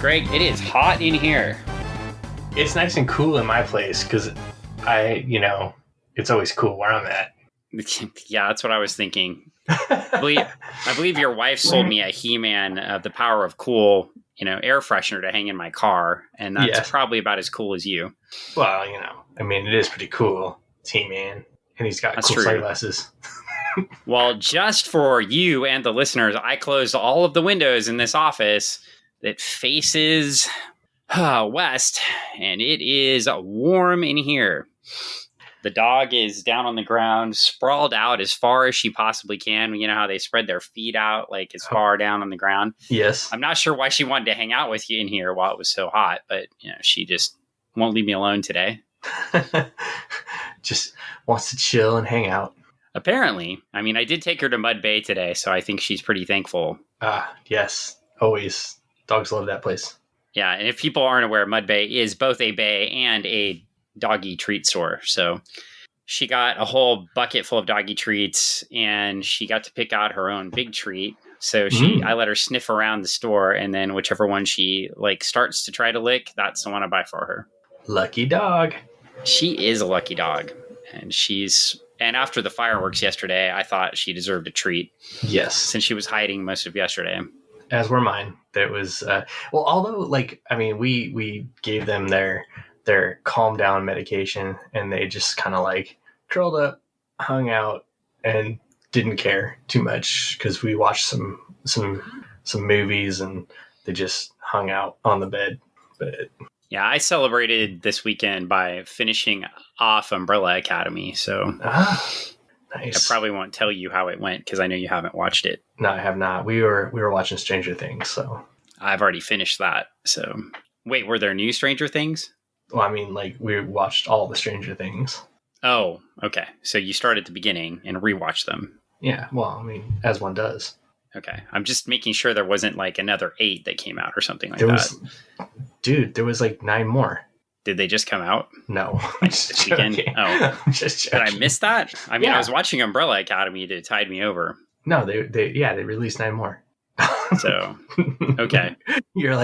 Greg, it is hot in here. It's nice and cool in my place because it's always cool where I'm at. Yeah, that's what I was thinking. I believe your wife sold me a He-Man of the Power of Cool, air freshener to hang in my car, and that's probably about as cool as you. Well, it is pretty cool. It's He-Man, and he's got cool sunglasses. Well, just for you and the listeners, I closed all of the windows in this office that faces west, and it is warm in here. The dog is down on the ground, sprawled out as far as she possibly can. You know how they spread their feet out, like as far down on the ground? Yes. I'm not sure why she wanted to hang out with you in here while it was so hot, but she just won't leave me alone today. Just wants to chill and hang out. Apparently. I mean, I did take her to Mud Bay today, so I think she's pretty thankful. Yes. Always. Dogs love that place. Yeah, and if people aren't aware, Mud Bay is both a bay and a doggy treat store. So she got a whole bucket full of doggy treats, and she got to pick out her own big treat. So I let her sniff around the store, and then whichever one she starts to try to lick, that's the one I buy for her. Lucky dog. She is a lucky dog, and after the fireworks yesterday, I thought she deserved a treat. Yes, since she was hiding most of yesterday. As were mine. That was although we gave them their calm down medication, and they just kind of curled up, hung out, and didn't care too much because we watched some movies, and they just hung out on the bed. But yeah, I celebrated this weekend by finishing off Umbrella Academy. So nice. I probably won't tell you how it went because I know you haven't watched it. No, I have not. We were watching Stranger Things, so I've already finished that. So wait, were there new Stranger Things? Well, we watched all the Stranger Things. Oh, okay. So you start at the beginning and rewatch them. Yeah, well, as one does. Okay. I'm just making sure there wasn't another 8 that came out or something like that. Dude, there was 9 more. Did they just come out? No. This weekend? Oh. Just did I miss that? I was watching Umbrella Academy that tied me over. No, they released 9 more. So, okay. You're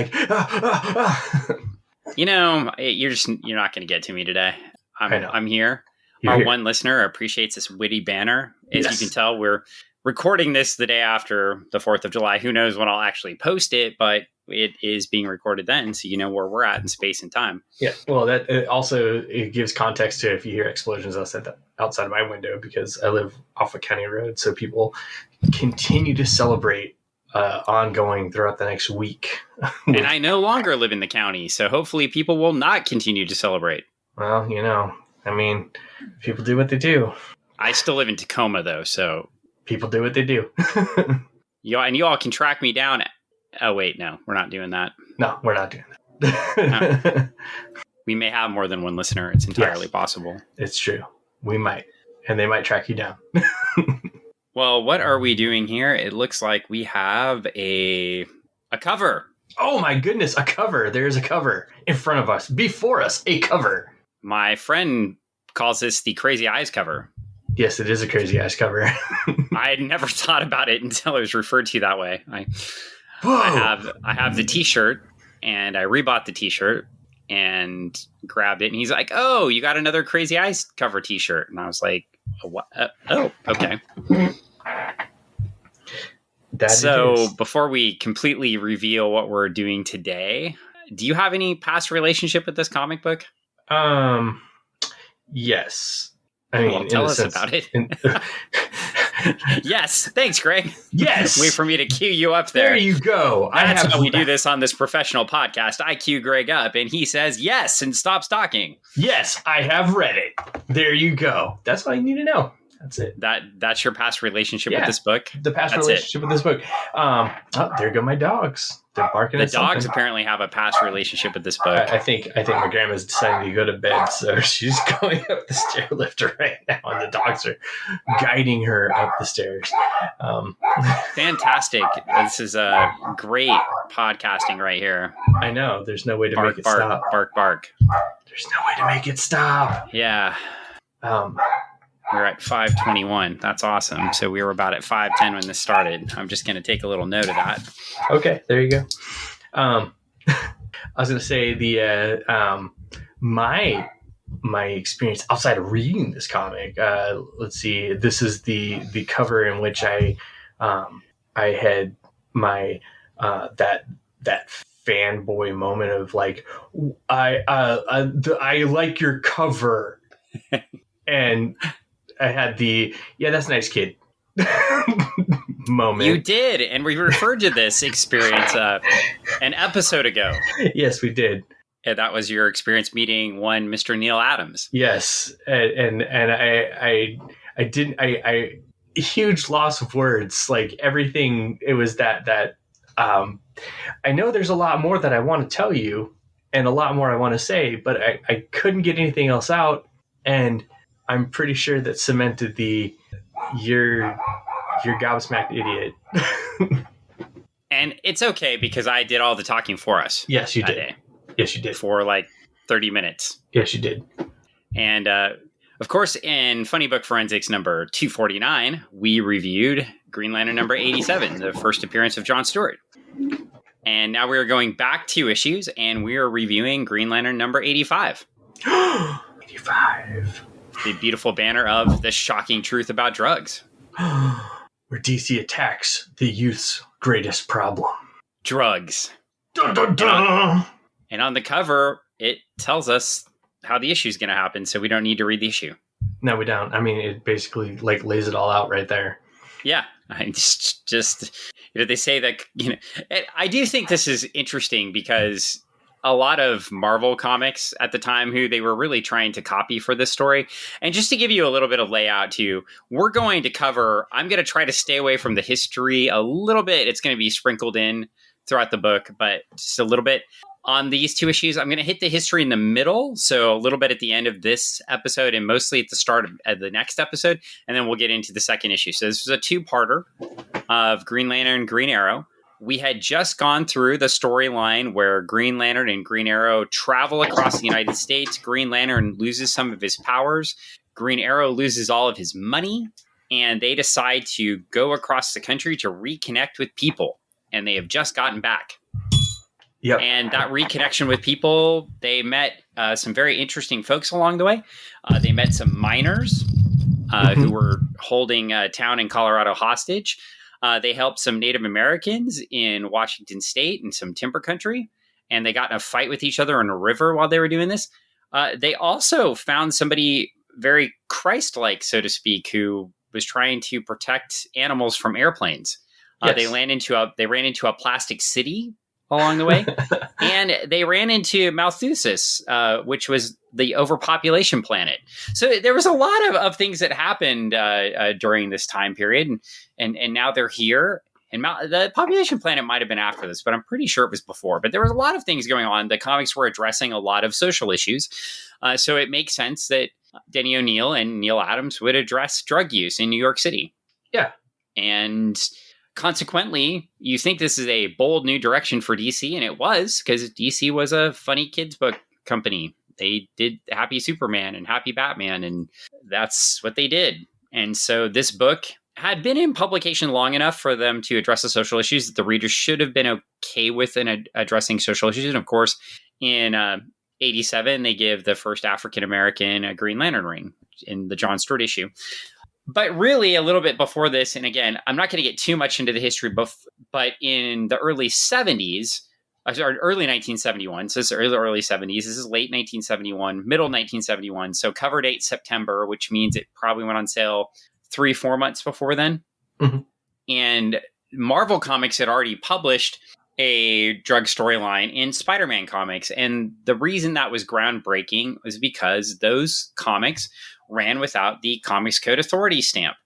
you're not going to get to me today. I'm here. Our one listener appreciates this witty banner. As you can tell, we're recording this the day after the 4th of July. Who knows when I'll actually post it, but it is being recorded then, so you know where we're at in space and time. Yeah, well, that it gives context to if you hear explosions outside of my window, because I live off a county road, so people continue to celebrate ongoing throughout the next week. And I no longer live in the county, so hopefully people will not continue to celebrate. Well, people do what they do. I still live in Tacoma, though, so people do what they do. You all can track me down. Oh, wait, no, we're not doing that. No, we're not doing that. We may have more than one listener. It's entirely possible. It's true. We might. And they might track you down. Well, what are we doing here? It looks like we have a cover. Oh, my goodness, a cover. There's a cover in front of us. Before us, a cover. My friend calls this the Crazy Eyes cover. Yes, it is a Crazy Eyes cover. I had never thought about it until it was referred to that way. I have the T-shirt, and I rebought the T-shirt and grabbed it, and he's like, "Oh, you got another Crazy Eyes cover T-shirt?" And I was like, "What? Oh, okay." So before we completely reveal what we're doing today, do you have any past relationship with this comic book? Yes. Tell us about it. Yes. Thanks, Greg. Yes. Wait for me to cue you up there. There you go. That's how we do this on this professional podcast. I cue Greg up and he says yes and stops talking. Yes, I have read it. There you go. That's all you need to know. That's it. That's your past relationship with this book? The past relationship with this book. There go my dogs. They're barking at something. The dogs apparently have a past relationship with this book. I think my grandma's deciding to go to bed, so she's going up the stairlifter right now, and the dogs are guiding her up the stairs. Fantastic. This is a great podcasting right here. I know. There's no way to make it stop. Bark, bark. There's no way to make it stop. Yeah. We're at 5:21. That's awesome. So we were about at 5:10 when this started. I'm just going to take a little note of that. Okay, there you go. I was going to say my experience outside of reading this comic. Let's see. This is the cover in which I had my that fanboy moment of like, I like your cover, and I had the that's nice, kid. moment. You did, and we referred to this experience an episode ago. Yes, we did. And that was your experience meeting one Mr. Neal Adams. Yes, and I didn't. I huge loss of words. Like everything, it was that. I know there's a lot more that I want to tell you, and a lot more I want to say, but I couldn't get anything else out, and I'm pretty sure that cemented the you're gobsmacked idiot. And it's okay because I did all the talking for us. Yes, you did. Day. Yes, you did. For like 30 minutes. Yes, you did. And of course, in Funny Book Forensics number 249, we reviewed Green Lantern number 87, the first appearance of John Stewart. And now we are going back 2 issues, and we are reviewing Green Lantern number 85. 85. The beautiful banner of The Shocking Truth About Drugs. Where DC attacks the youth's greatest problem. Drugs. Dun, dun, dun. And on the cover, it tells us how the issue is going to happen, so we don't need to read the issue. No, we don't. I mean, it basically like lays it all out right there. Yeah, I just they say that, I do think this is interesting because a lot of Marvel comics at the time who they were really trying to copy for this story. And just to give you a little bit of layout too, I'm going to try to stay away from the history a little bit. It's going to be sprinkled in throughout the book, but just a little bit. On these 2 issues, I'm going to hit the history in the middle, so a little bit at the end of this episode and mostly at the start of the next episode, and then we'll get into the second issue. So this was a 2-parter of Green Lantern and Green Arrow. We had just gone through the storyline where Green Lantern and Green Arrow travel across the United States. Green Lantern loses some of his powers. Green Arrow loses all of his money, and they decide to go across the country to reconnect with people, and they have just gotten back. Yep. And that reconnection with people, they met some very interesting folks along the way. They met some miners who were holding a town in Colorado hostage. They helped some Native Americans in Washington State and some timber country. And they got in a fight with each other in a river while they were doing this. They also found somebody very Christ-like, so to speak, who was trying to protect animals from airplanes. Yes. They ran into a plastic city along the way, and they ran into Malthusas, which was the overpopulation planet. So there was a lot of things that happened during this time period, and now they're here. And the population planet might have been after this, but I'm pretty sure it was before. But there was a lot of things going on. The comics were addressing a lot of social issues, so it makes sense that Denny O'Neil and Neal Adams would address drug use in New York City. Yeah, and consequently, you think this is a bold new direction for DC, and it was, because DC was a funny kids book company. They did Happy Superman and Happy Batman, and that's what they did. And so this book had been in publication long enough for them to address the social issues that the readers should have been okay with in addressing social issues. And of course, in 87, they give the first African-American a Green Lantern ring in the John Stewart issue. But really, a little bit before this, and again, I'm not going to get too much into the history, but in the early 70s, or early 1971, so this is early 70s, this is late 1971, middle 1971, so cover date September, which means it probably went on sale 3-4 months before then. Mm-hmm. And Marvel Comics had already published a drug storyline in Spider-Man comics, and the reason that was groundbreaking was because those comics ran without the Comics Code Authority stamp.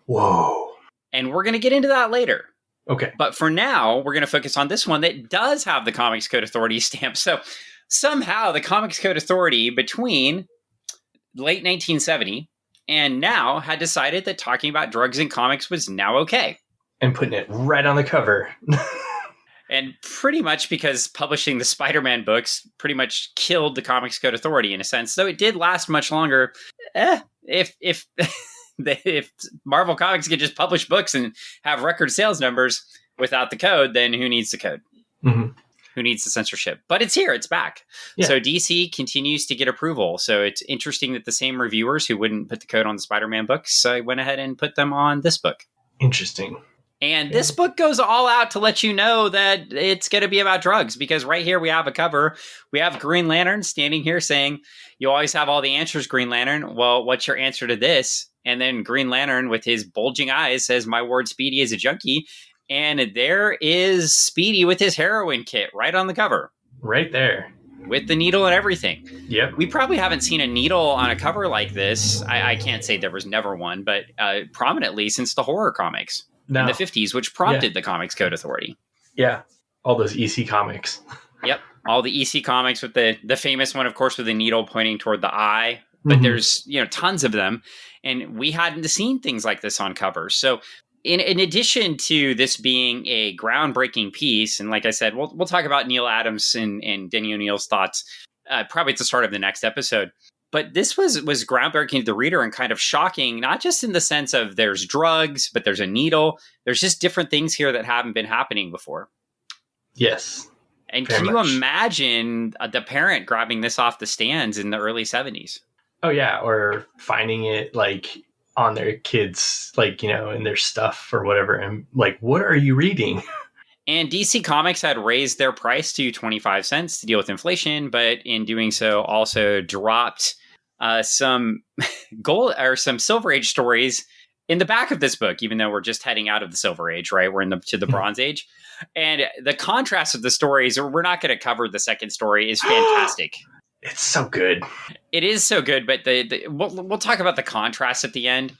Whoa. And we're going to get into that later. Okay. But for now, we're going to focus on this one that does have the Comics Code Authority stamp. So somehow the Comics Code Authority between late 1970 and now had decided that talking about drugs in comics was now okay. And putting it right on the cover. And pretty much because publishing the Spider-Man books pretty much killed the Comics Code Authority in a sense, though it did last much longer. If Marvel Comics could just publish books and have record sales numbers without the code, then who needs the code? Mm-hmm. who needs the censorship? But it's here. It's back. Yeah. So DC continues to get approval. So it's interesting that the same reviewers who wouldn't put the code on the Spider-Man books went ahead and put them on this book. Interesting. And this book goes all out to let you know that it's going to be about drugs, because right here we have a cover. We have Green Lantern standing here saying, you always have all the answers, Green Lantern. Well, what's your answer to this? And then Green Lantern with his bulging eyes says, my ward Speedy is a junkie. And there is Speedy with his heroin kit right on the cover. Right there. With the needle and everything. Yep. We probably haven't seen a needle on a cover like this. I can't say there was never one, but prominently since the horror comics. In the 50s, which prompted the Comics Code Authority. Yeah. All those EC comics. Yep. All the EC comics with the famous one, of course, with the needle pointing toward the eye. But there's, tons of them. And we hadn't seen things like this on covers. So in addition to this being a groundbreaking piece, and like I said, we'll talk about Neal Adams and Denny O'Neil's thoughts probably at the start of the next episode. But this was groundbreaking to the reader and kind of shocking, not just in the sense of there's drugs, but there's a needle. There's just different things here that haven't been happening before. Yes. And can you imagine the parent grabbing this off the stands in the early 70s? Oh, yeah. Or finding it like on their kids, like, in their stuff or whatever. And like, what are you reading? And DC Comics had raised their price to 25 cents to deal with inflation, but in doing so also dropped some gold or some Silver Age stories in the back of this book, even though we're just heading out of the Silver Age, right? We're to the Bronze Age. And the contrast of the stories, we're not going to cover the second story, is fantastic. It's so good. It is so good, but we'll talk about the contrast at the end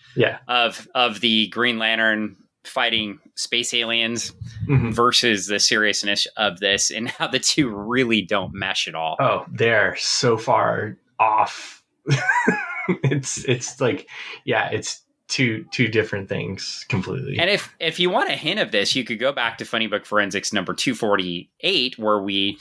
of the Green Lantern fighting space aliens versus the seriousness of this, and how the two really don't mesh at all. Oh, they're so far off. It's like, it's two different things completely. And if you want a hint of this, you could go back to Funny Book Forensics number 248, where we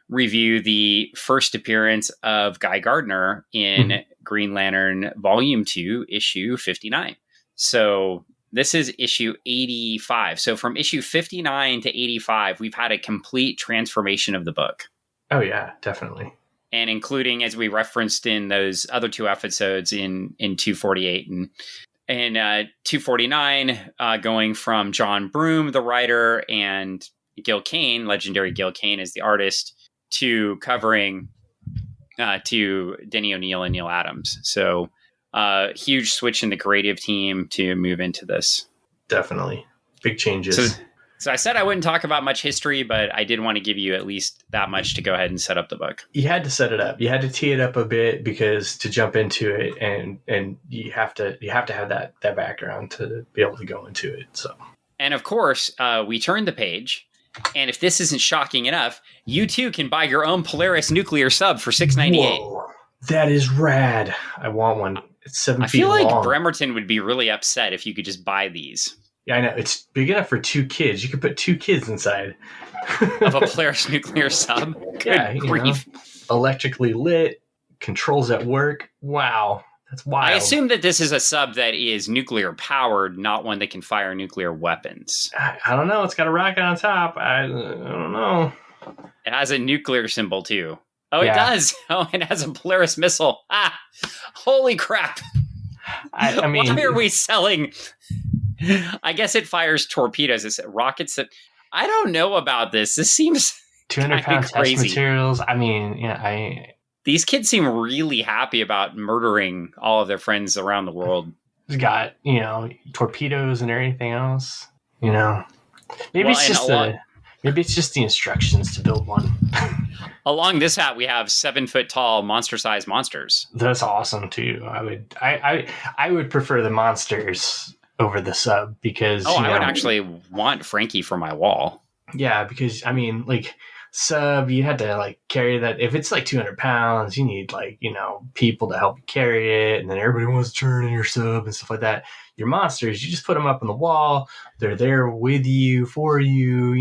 review the first appearance of Guy Gardner in Green Lantern Volume 2, issue 59. So this is issue 85. So from issue 59 to 85, we've had a complete transformation of the book. Oh, yeah, definitely. And including, as we referenced in those other two episodes in 248 and 249, going from John Broome, the writer, and Gil Kane, legendary Gil Kane as the artist, to covering to Denny O'Neil and Neal Adams. So huge switch in the creative team to move into this. Definitely. Big changes. So I said I wouldn't talk about much history, but I did want to give you at least that much to go ahead and set up the book. You had to set it up. You had to tee it up a bit, because to jump into it, and you have to have that background to be able to go into it. So, and of course, we turned the page. And if this isn't shocking enough, you too can buy your own Polaris nuclear sub for $6.98. Whoa, that is rad. I want one. It's 7 feet long. I feel like Bremerton would be really upset if you could just buy these. Yeah, I know. It's big enough for 2 kids. You could put 2 kids inside. Of a Polaris nuclear sub? Good grief. Electrically lit, controls at work. Wow. That's wild. I assume that this is a sub that is nuclear powered, not one that can fire nuclear weapons. I don't know. It's got a rocket on top. I don't know. It has a nuclear symbol too. Oh, yeah. It does. Oh, it has a Polaris missile. Ah, holy crap. I mean, why are we selling? I guess it fires torpedoes. It's rockets that I don't know about this. This seems 200-pound test materials. I mean, these kids seem really happy about murdering all of their friends around the world. It's got, torpedoes and everything else. Maybe it's just the instructions to build one. Along this hat, we have 7-foot tall monster-sized monsters. That's awesome too. I would prefer the monsters over the sub, because I would actually want Frankie for my wall. Yeah, because sub, you had to carry that. If it's 200 pounds, you need people to help you carry it, and then everybody wants to turn in your sub and stuff like that. Your monsters, you just put them up on the wall. They're there with you, for you,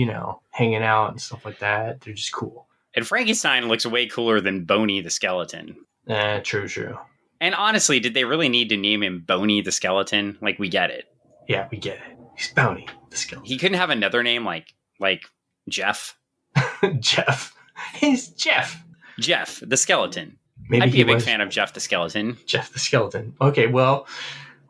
hanging out and stuff like that. They're just cool. And Frankenstein looks way cooler than Boney the Skeleton. True. And honestly, did they really need to name him Boney the Skeleton? We get it. Yeah, we get it. He's Boney the Skeleton. He couldn't have another name like Jeff. Jeff. He's Jeff. Jeff, the skeleton. Maybe I'd be a big fan of Jeff the skeleton. Jeff the skeleton. Okay, well,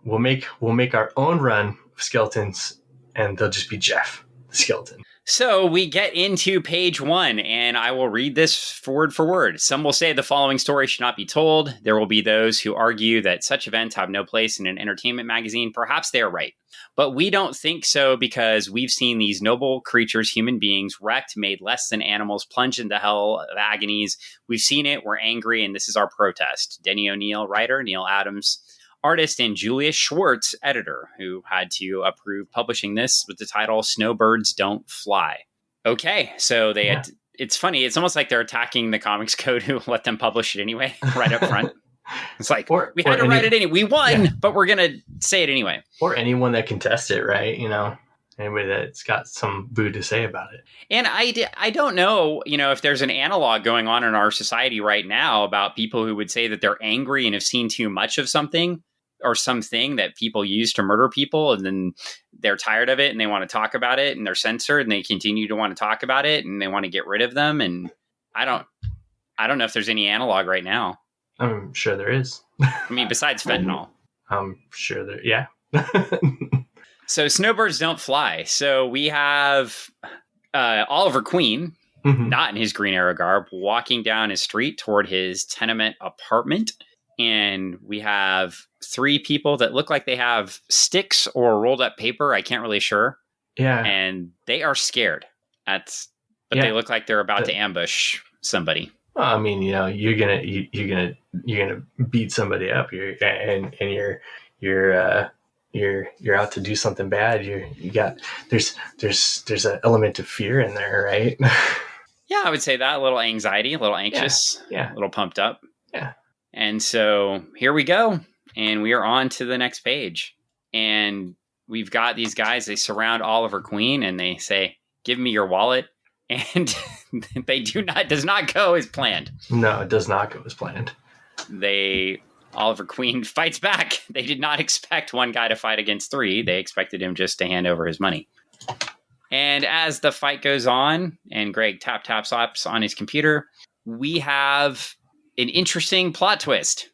we'll make our own run of skeletons, and they'll just be Jeff the skeleton. So we get into page 1, and I will read this word for word. Some will say the following story should not be told. There will be those who argue that such events have no place in an entertainment magazine. Perhaps they are right. But we don't think so because we've seen these noble creatures, human beings, wrecked, made less than animals, plunged into hell of agonies. We've seen it. We're angry, and this is our protest. Denny O'Neil, writer, Neal Adams, artist, and Julius Schwartz, editor, who had to approve publishing this with the title Snowbirds Don't Fly. Okay, so it's funny. It's almost like they're attacking the Comics Code who let them publish it anyway, right up front. It's like, we had to write it anyway. We won, but we're going to say it anyway. Or anyone that can test it, right? Anybody that's got some boo to say about it. And I don't know, if there's an analog going on in our society right now about people who would say that they're angry and have seen too much of something or something that people use to murder people, and then they're tired of it and they want to talk about it, and they're censored and they continue to want to talk about it and they want to get rid of them. And I don't know if there's any analog right now. I'm sure there is. I mean, besides fentanyl. I'm sure there, yeah. So Snowbirds Don't Fly. So we have Oliver Queen, not in his Green Arrow garb, walking down his street toward his tenement apartment. And we have 3 people that look like they have sticks or rolled up paper. I can't really sure. Yeah. And they are scared. They look like they're about to ambush somebody. Well, I mean, you're gonna beat somebody up. You're out to do something bad. There's an element of fear in there, right? Yeah, I would say that. A little anxiety, a little anxious, yeah. A little pumped up. Yeah. And so here we go. And we are on to the next page. And we've got these guys, they surround Oliver Queen and they say, "Give me your wallet." And does not go as planned. No, it does not go as planned. Oliver Queen fights back. They did not expect one guy to fight against 3. They expected him just to hand over his money. And as the fight goes on and Greg taps on his computer, we have an interesting plot twist.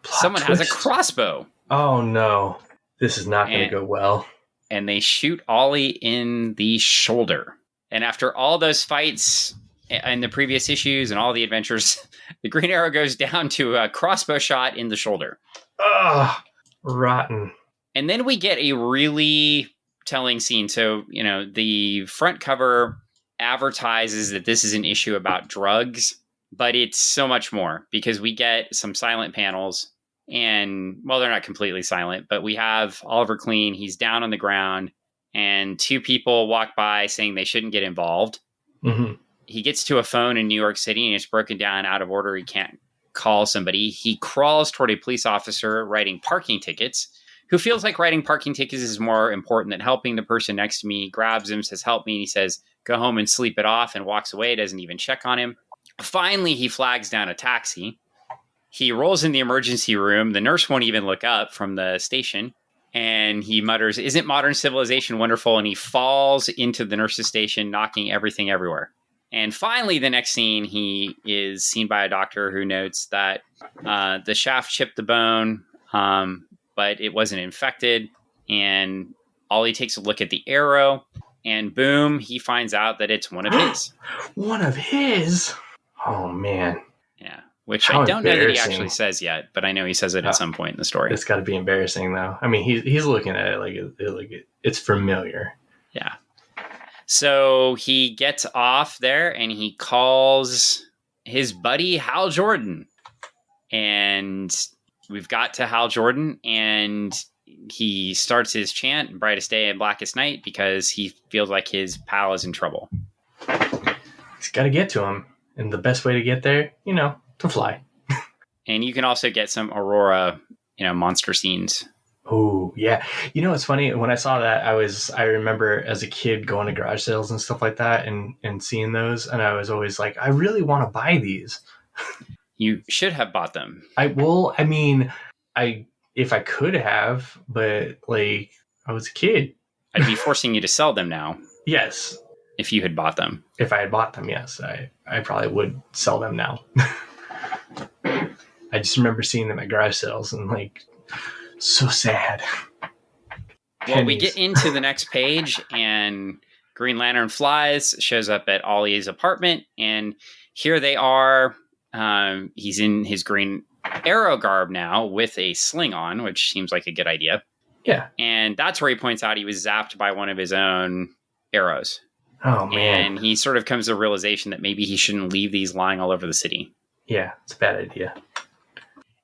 Someone has a crossbow. Oh no, this is not going to go well. And they shoot Ollie in the shoulder. And after all those fights in the previous issues and all the adventures, the Green Arrow goes down to a crossbow shot in the shoulder. Ugh, rotten. And then we get a really telling scene. So, the front cover advertises that this is an issue about drugs, but it's so much more because we get some silent panels. And, well, they're not completely silent, but we have Oliver Queen. He's down on the ground. And 2 people walk by saying they shouldn't get involved. Mm-hmm. He gets to a phone in New York City and it's broken down, out of order. He can't call somebody. He crawls toward a police officer writing parking tickets, who feels like writing parking tickets is more important than helping the person next to me. He grabs him, says, "Help me." And he says, "Go home and sleep it off," and walks away. Doesn't even check on him. Finally, he flags down a taxi. He rolls in the emergency room. The nurse won't even look up from the station. And he mutters, "Isn't modern civilization wonderful?" And he falls into the nurse's station, knocking everything everywhere. And finally, the next scene, he is seen by a doctor who notes that the shaft chipped the bone, but it wasn't infected. And Ollie takes a look at the arrow, and boom, he finds out that it's one of his. One of his? Oh, man. Yeah. Which I don't know that he actually says yet, but I know he says it at some point in the story. It's got to be embarrassing, though. I mean, he's looking at it like it's familiar. Yeah. So he gets off there and he calls his buddy Hal Jordan. And we've got to Hal Jordan, and he starts his chant, "Brightest day and blackest night," because he feels like his pal is in trouble. He's got to get to him. And the best way to get there, to fly. And you can also get some Aurora, monster scenes. Oh, yeah. It's funny. When I saw that, I remember as a kid going to garage sales and stuff like that and seeing those. And I was always like, I really want to buy these. You should have bought them. If I could have, but I was a kid. I'd be forcing you to sell them now. Yes. if you had bought them. If I had bought them, yes, I probably would sell them now. I just remember seeing them at garage sales and like, so sad. Well, we get into the next page and Green Lantern flies, shows up at Ollie's apartment, and here they are. He's in his Green Arrow garb now with a sling on, which seems like a good idea. Yeah. And that's where he points out he was zapped by one of his own arrows. Oh, man. And he sort of comes to the realization that maybe he shouldn't leave these lying all over the city. Yeah, it's a bad idea.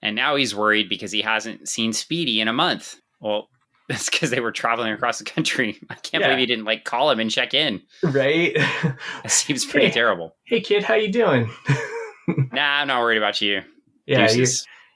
And now he's worried because he hasn't seen Speedy in a month. Well, that's because they were traveling across the country. I can't believe he didn't like call him and check in. Right? That seems pretty terrible. Hey, kid, how you doing? Nah, I'm not worried about you. Yeah,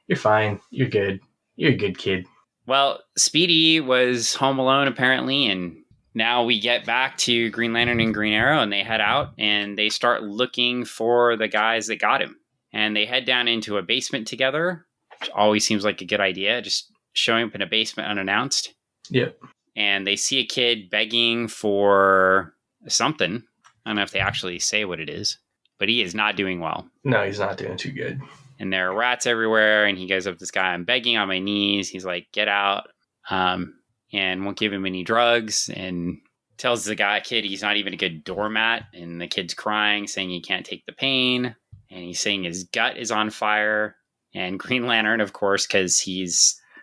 you're fine. You're good. You're a good kid. Well, Speedy was home alone apparently, and now we get back to Green Lantern and Green Arrow, and they head out and they start looking for the guys that got him. And they head down into a basement together, which always seems like a good idea, just showing up in a basement unannounced. Yep. And they see a kid begging for something. I don't know if they actually say what it is, but he is not doing well. No, he's not doing too good. And there are rats everywhere. And he goes up to this guy, I'm begging on my knees. He's like, get out. And won't give him any drugs. And tells the kid he's not even a good doormat. And the kid's crying, saying he can't take the pain. And he's saying his gut is on fire. And Green Lantern, of course, because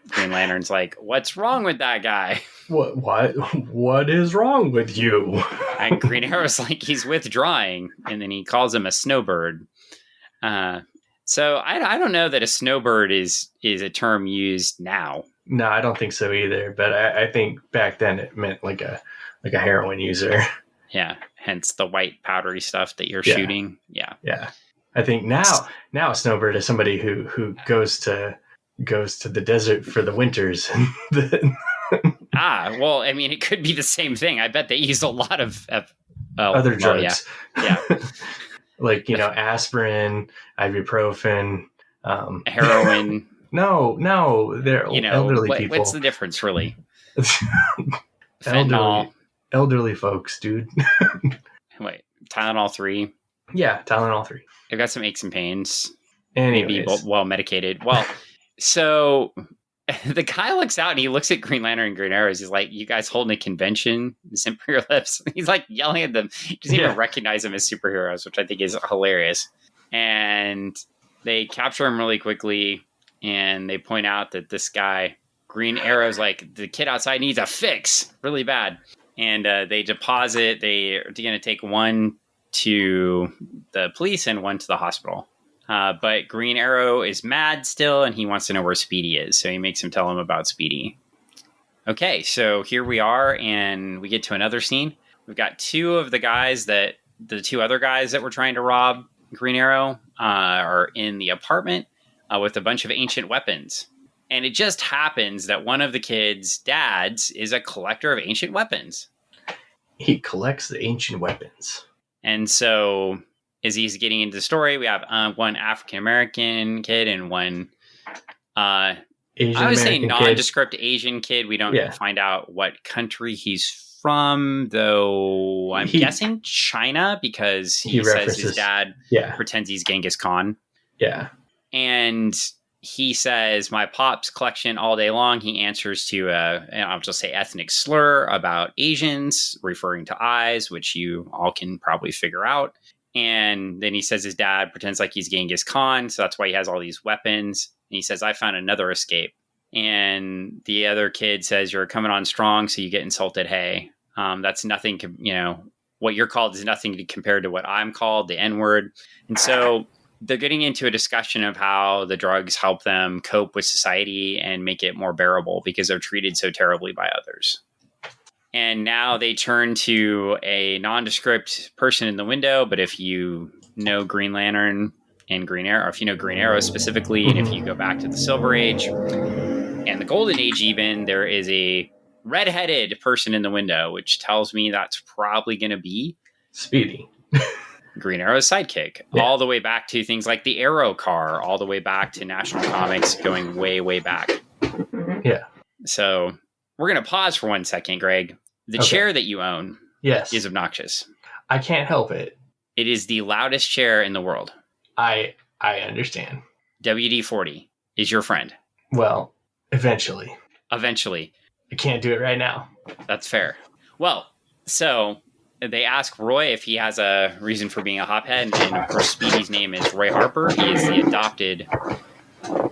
Green Lantern's like, what's wrong with that guy? What is wrong with you? And Green Arrow's like, he's withdrawing. And then he calls him a snowbird. So I don't know that a snowbird is a term used now. No, I don't think so either. But I think back then it meant like a heroin user. Yeah. Hence the white powdery stuff that you're shooting. Yeah. Yeah. I think now a snowbird is somebody who goes to the desert for the winters. Well, I mean, it could be the same thing. I bet they use a lot of other drugs. Yeah. Like, aspirin, ibuprofen, heroin. No, they're elderly people. What's the difference, really? Fentanyl. Elderly folks, dude. Wait, Tylenol 3? Yeah, Tylenol 3. They've got some aches and pains. Anyways. Maybe well medicated. Well, so the guy looks out and he looks at Green Lantern and Green Arrows. He's like, you guys holding a convention? Zip your lips. He's like yelling at them. He doesn't even recognize them as superheroes, which I think is hilarious. And they capture him really quickly. And they point out that this guy, Green Arrow's like, the kid outside needs a fix really bad. And they deposit. They're going to take one to the police and one to the hospital. But Green Arrow is mad still, and he wants to know where Speedy is. So he makes him tell him about Speedy. Okay, so here we are, and we get to another scene. We've got the two other guys that were trying to rob Green Arrow are in the apartment with a bunch of ancient weapons. And it just happens that one of the kids' dads is a collector of ancient weapons. He collects the ancient weapons. And so as he's getting into the story, we have one African-American kid and one, I would say nondescript Asian kid. We don't find out what country he's from, though I'm guessing China, because he says his dad pretends he's Genghis Khan. Yeah. And he says, my pop's collection all day long. He answers to I'll just say ethnic slur about Asians, referring to eyes, which you all can probably figure out. And then he says his dad pretends like he's Genghis Khan, so that's why he has all these weapons. And he says, I found another escape. And the other kid says, you're coming on strong, so you get insulted. Hey, that's nothing, what you're called is nothing compared to what I'm called, the N-word. And so they're getting into a discussion of how the drugs help them cope with society and make it more bearable because they're treated so terribly by others. And now they turn to a nondescript person in the window. But if you know Green Lantern and Green Arrow, or if you know Green Arrow specifically, and if you go back to the Silver Age and the Golden Age even, there is a redheaded person in the window, which tells me that's probably going to be Speedy. Green Arrow's sidekick, all the way back to things like the Arrow car, all the way back to National Comics, going way, way back. Yeah. So we're going to pause for 1 second, Greg. The chair that you own is obnoxious. I can't help it. It is the loudest chair in the world. I understand. WD-40 is your friend. Well, eventually. Eventually. I can't do it right now. That's fair. Well, so they ask Roy if he has a reason for being a hophead, and of course Speedy's name is Roy Harper. He is the adopted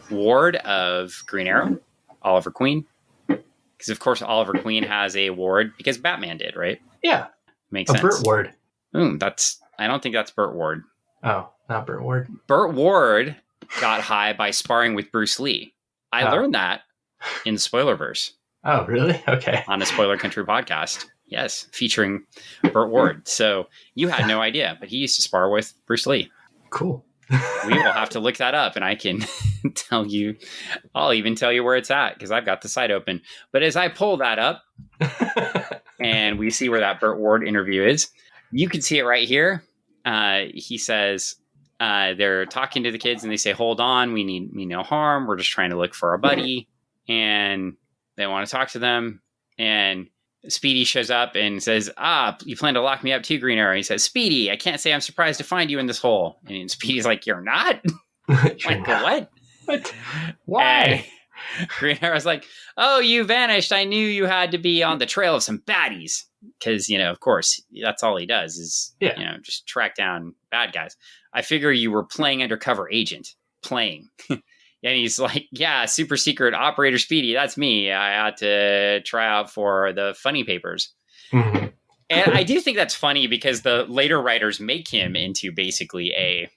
ward of Green Arrow, Oliver Queen. Because of course Oliver Queen has a ward because Batman did, right? Yeah. Makes sense. Burt Ward. I don't think that's Burt Ward. Oh, not Burt Ward. Burt Ward got high by sparring with Bruce Lee. I learned that in the Spoilerverse. Oh, really? Okay. On a Spoiler Country podcast. Yes, featuring Burt Ward. So you had no idea, but he used to spar with Bruce Lee. Cool. We will have to look that up, and I can tell you. I'll even tell you where it's at because I've got the site open. But as I pull that up and we see where that Burt Ward interview is, you can see it right here. He says they're talking to the kids and they say, hold on, we need no harm. We're just trying to look for our buddy. And they want to talk to them. And Speedy shows up and says, you plan to lock me up too, Green Arrow. He says, Speedy, I can't say I'm surprised to find you in this hole. And Speedy's like, you're not? What? What? Why? And Green Arrow's like, oh, you vanished. I knew you had to be on the trail of some baddies. Because, of course, that's all he does is, just track down bad guys. I figure you were playing undercover agent. Playing. And he's like, yeah, super secret operator Speedy. That's me. I had to try out for the funny papers. Mm-hmm. And I do think that's funny because the later writers make him into basically a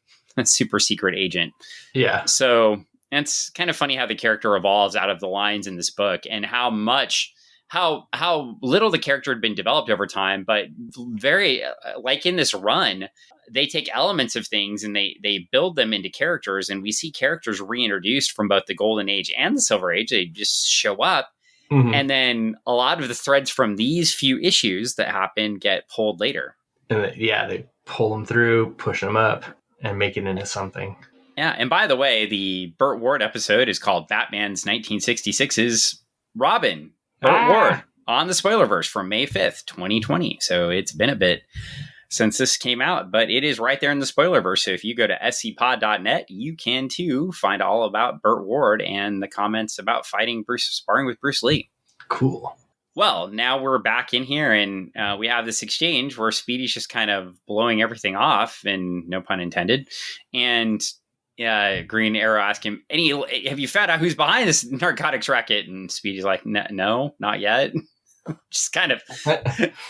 super secret agent. Yeah. So it's kind of funny how the character evolves out of the lines in this book and how little the character had been developed over time, but very like in this run, they take elements of things and they build them into characters, and we see characters reintroduced from both the Golden Age and the Silver Age. They just show up. Mm-hmm. And then a lot of the threads from these few issues that happen get pulled later. And they pull them through, push them up, and make it into something. Yeah, and by the way, the Burt Ward episode is called Batman's 1966's Robin. Burt Ward on the Spoilerverse from May 5th, 2020. So it's been a bit since this came out, but it is right there in the Spoilerverse. So if you go to scpod.net, you can too find all about Burt Ward and the comments about sparring with Bruce Lee. Cool. Well, now we're back in here and we have this exchange where Speedy's just kind of blowing everything off, and no pun intended. And Green Arrow asks him, have you found out who's behind this narcotics racket? And Speedy's like, no, not yet. Just kind of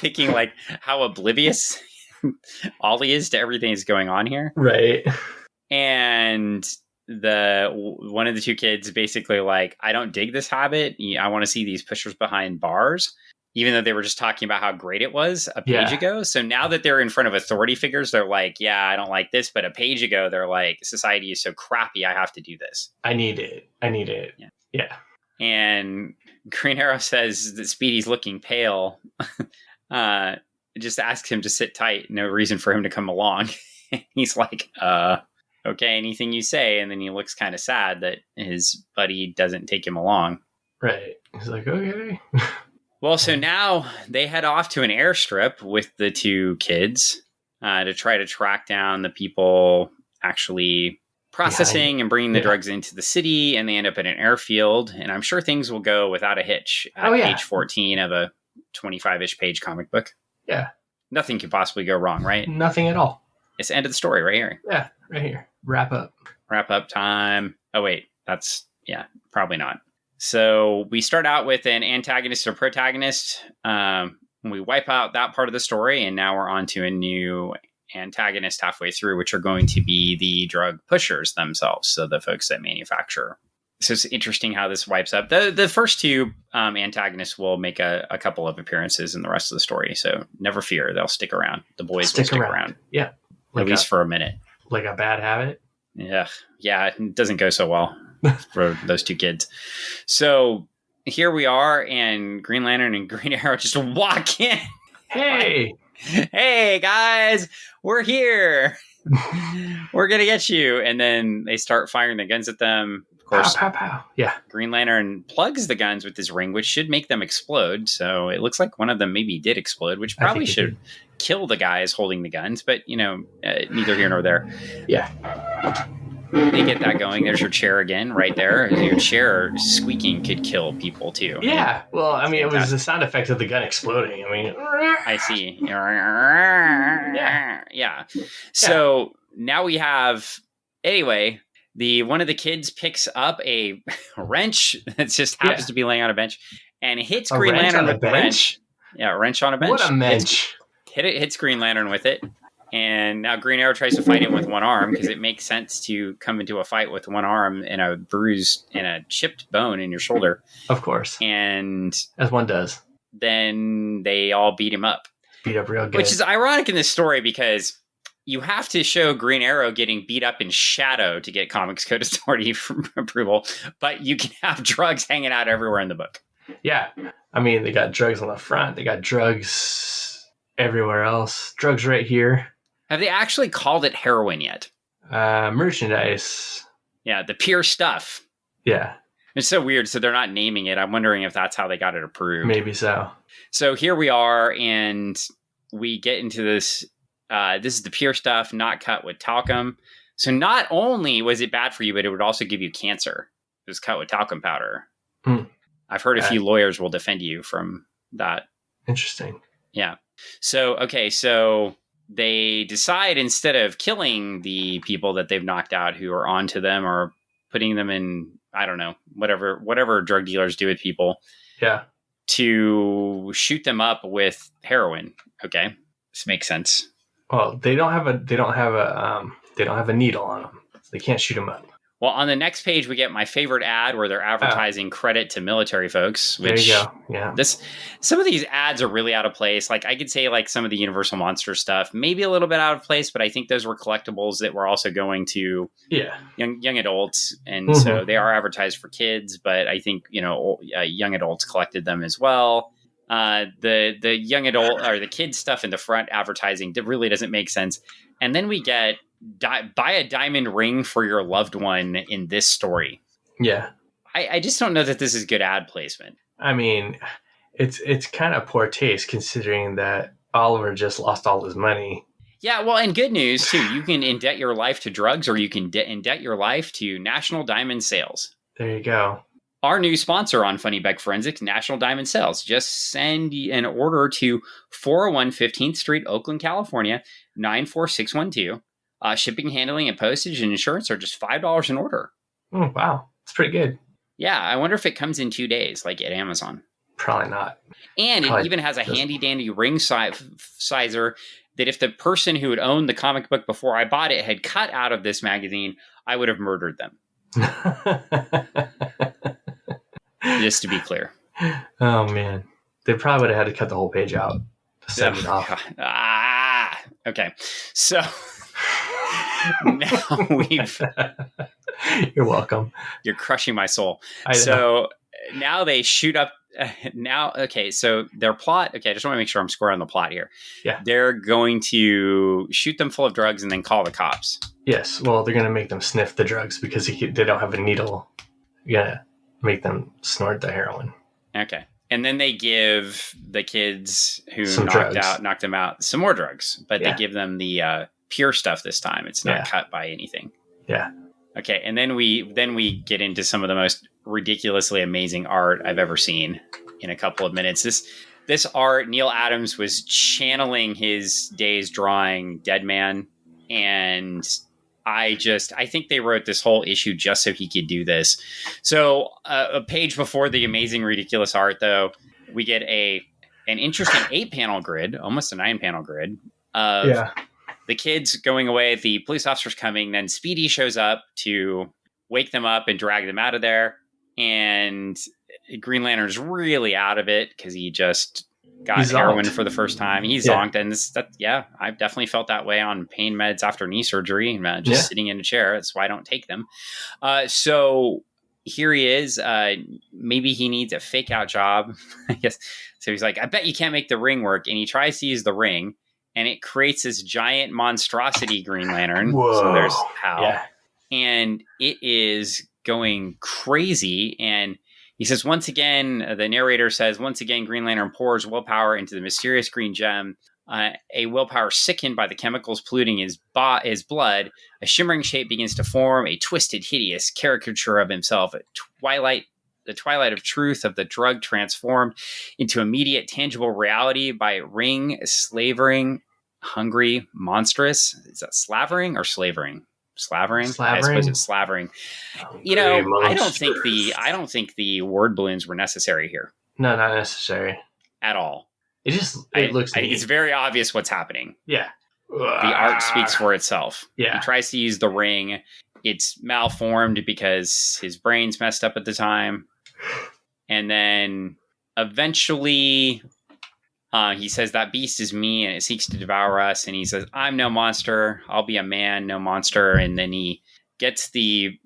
thinking like how oblivious Ollie is to everything that's going on here. Right. And one of the two kids basically like, I don't dig this habit. I want to see these pushers behind bars, even though they were just talking about how great it was a page ago. So now that they're in front of authority figures, they're like, yeah, I don't like this. But a page ago, they're like, society is so crappy, I have to do this. I need it. Yeah. And Green Arrow says that Speedy's looking pale. Just asks him to sit tight. No reason for him to come along. He's like, okay, anything you say. And then he looks kind of sad that his buddy doesn't take him along. Right. He's like, okay. Well, so now they head off to an airstrip with the two kids to try to track down the people actually processing and bringing the drugs into the city. And they end up at an airfield. And I'm sure things will go without a hitch at page 14 of a 25-ish page comic book. Yeah. Nothing could possibly go wrong, right? Nothing at all. It's the end of the story right here. Yeah, right here. Wrap up time. Oh, wait. That's, probably not. So we start out with an antagonist or protagonist. We wipe out that part of the story, and now we're on to a new antagonist halfway through, which are going to be the drug pushers themselves. So the folks that manufacture. So it's interesting how this wipes up. The first two antagonists will make a couple of appearances in the rest of the story. So never fear. They'll stick around. The boys will stick around. Yeah. At least for a minute. Like a bad habit? Yeah. It doesn't go so well for those two kids. So here we are, and Green Lantern and Green Arrow just walk in. Hey! Hey, guys! We're here! We're going to get you. And then they start firing the guns at them. Of course, pow, pow, pow. Yeah. Green Lantern plugs the guns with his ring, which should make them explode. So it looks like one of them maybe did explode, which probably should kill the guys holding the guns. But, neither here nor there. Yeah. They get that going. There's your chair again, right there. Your chair squeaking could kill people too. Yeah. Well, I mean, it was the sound effect of the gun exploding. I mean, I see. Yeah. So now we have, anyway, one of the kids picks up a wrench that just happens to be laying on a bench and hits Green Lantern with a wrench. Yeah, a wrench on a bench. What a mensch. Hits Green Lantern with it. And now Green Arrow tries to fight him with one arm because it makes sense to come into a fight with one arm and a bruised and a chipped bone in your shoulder. Of course. And as one does. Then they all beat him up. Beat up real good. Which is ironic in this story because you have to show Green Arrow getting beat up in shadow to get Comics Code Authority approval, but you can have drugs hanging out everywhere in the book. Yeah. I mean, they got drugs on the front. They got drugs everywhere else. Drugs right here. Have they actually called it heroin yet? Merchandise. Yeah, the pure stuff. Yeah. It's so weird. So they're not naming it. I'm wondering if that's how they got it approved. Maybe so. So here we are, and we get into this. This is the pure stuff, not cut with talcum. So not only was it bad for you, but it would also give you cancer. It was cut with talcum powder. I've heard a few lawyers will defend you from that. Interesting. Yeah. So, okay. So they decide instead of killing the people that they've knocked out who are onto them or putting them in, I don't know, whatever drug dealers do with people. Yeah. To shoot them up with heroin. Okay. This makes sense. Well, they don't have a needle on them. So they can't shoot them up. Well, on the next page, we get my favorite ad where they're advertising credit to military folks. Which, there you go. Yeah. Some of these ads are really out of place. Like I could say like some of the Universal Monster stuff, maybe a little bit out of place, but I think those were collectibles that were also going to young adults. And so they are advertised for kids, but I think, young adults collected them as well. The young adult or the kids stuff in the front advertising really doesn't make sense. And then we get buy a diamond ring for your loved one in this story. Yeah. I just don't know that this is good ad placement. I mean, it's kind of poor taste considering that Oliver just lost all his money. Yeah, well, and good news too. You can indebt your life to drugs or you can indebt your life to National Diamond Sales. There you go. Our new sponsor on Funny Bag Forensics, National Diamond Sales. Just send an order to 401 15th Street, Oakland, California, 94612. Shipping, handling, and postage and insurance are just $5 an order. Oh, wow. That's pretty good. Yeah, I wonder if it comes in 2 days, like at Amazon. Probably not. And it even has a handy-dandy ring sizer that if the person who had owned the comic book before I bought it had cut out of this magazine, I would have murdered them. Just to be clear. Oh, man. They probably would have had to cut the whole page out to send it off. Okay. So now we've... You're welcome. You're crushing my soul. So now they shoot up... so their plot... Okay, I just want to make sure I'm square on the plot here. Yeah. They're going to shoot them full of drugs and then call the cops. Yes. Well, they're going to make them sniff the drugs because they don't have a needle. You're going to make them snort the heroin. Okay. And then they give the kids who knocked them out some more drugs, but they give them the pure stuff this time. It's not cut by anything. Yeah. Okay. And then we get into some of the most ridiculously amazing art I've ever seen in a couple of minutes. This art, Neal Adams was channeling his days drawing Dead Man. And I think they wrote this whole issue just so he could do this. So a page before the amazing, ridiculous art, though, we get an interesting 8-panel grid, almost a 9-panel grid of the kids going away. The police officer's coming. Then Speedy shows up to wake them up and drag them out of there. And Green Lantern's really out of it because he just got heroin for the first time. He's zonked. And I've definitely felt that way on pain meds after knee surgery, sitting in a chair. That's why I don't take them. So here he is. Maybe he needs a fake out job, I guess. So he's like, I bet you can't make the ring work. And he tries to use the ring and it creates this giant monstrosity Green Lantern. Whoa. So there's how. Yeah. And it is going crazy. And he says, once again, the narrator says, once again, Green Lantern pours willpower into the mysterious green gem. A willpower sickened by the chemicals polluting his blood. A shimmering shape begins to form, a twisted, hideous caricature of himself. The twilight of truth of the drug transformed into immediate, tangible reality by ring, slavering, hungry, monstrous. Is that slavering or slavering? Slavering? I suppose it's slavering. I don't think the word balloons were necessary here. No, not necessary at all. It looks neat. It's very obvious what's happening. Yeah. The art speaks for itself. Yeah. He tries to use the ring. It's malformed because his brain's messed up at the time. And then eventually he says, that beast is me and it seeks to devour us. And he says, I'm no monster. I'll be a man, no monster. And then he gets the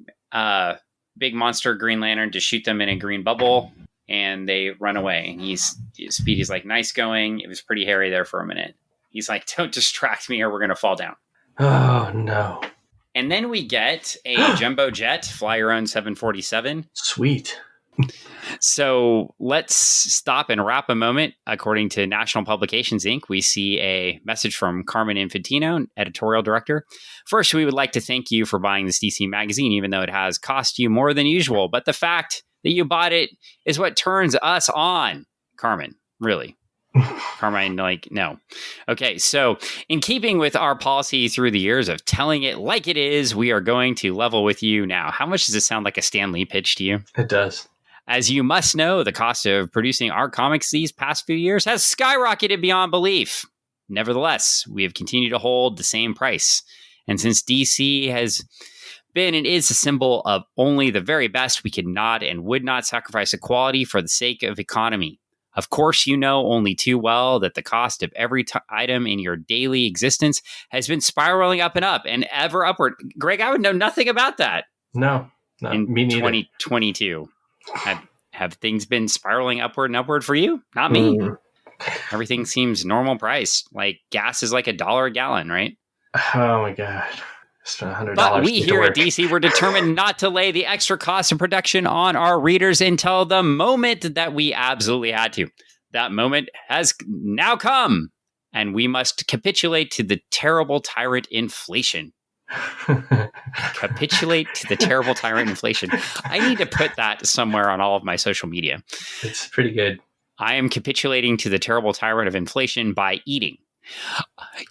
big monster Green Lantern to shoot them in a green bubble. And they run away. And Speedy's like, nice going. It was pretty hairy there for a minute. He's like, don't distract me or we're going to fall down. Oh, no. And then we get a jumbo jet, fly your own 747. Sweet. So let's stop and wrap a moment. According to National Publications, Inc., we see a message from Carmen Infantino, editorial director. First, we would like to thank you for buying this DC magazine, even though it has cost you more than usual. But the fact that you bought it is what turns us on. Carmen, really? Carmine, like, no. Okay, so in keeping with our policy through the years of telling it like it is, we are going to level with you now. How much does it sound like a Stan Lee pitch to you? It does. As you must know, the cost of producing our comics these past few years has skyrocketed beyond belief. Nevertheless, we have continued to hold the same price. And since DC has been and is a symbol of only the very best, we could not and would not sacrifice equality for the sake of economy. Of course, you know only too well that the cost of every item in your daily existence has been spiraling up and up and ever upward. Greg, I would know nothing about that. No, in me neither. 2022. Have things been spiraling upward and upward for you? Not me. Everything seems normal price. Like gas is like $1 a gallon, right? Oh my God. Spent $100. But we here at DC were determined not to lay the extra cost of production on our readers until the moment that we absolutely had to. That moment has now come, and we must capitulate to the terrible tyrant inflation. Capitulate to the terrible tyrant inflation. I need to put that somewhere on all of my social media. It's pretty good. I am capitulating to the terrible tyrant of inflation by eating.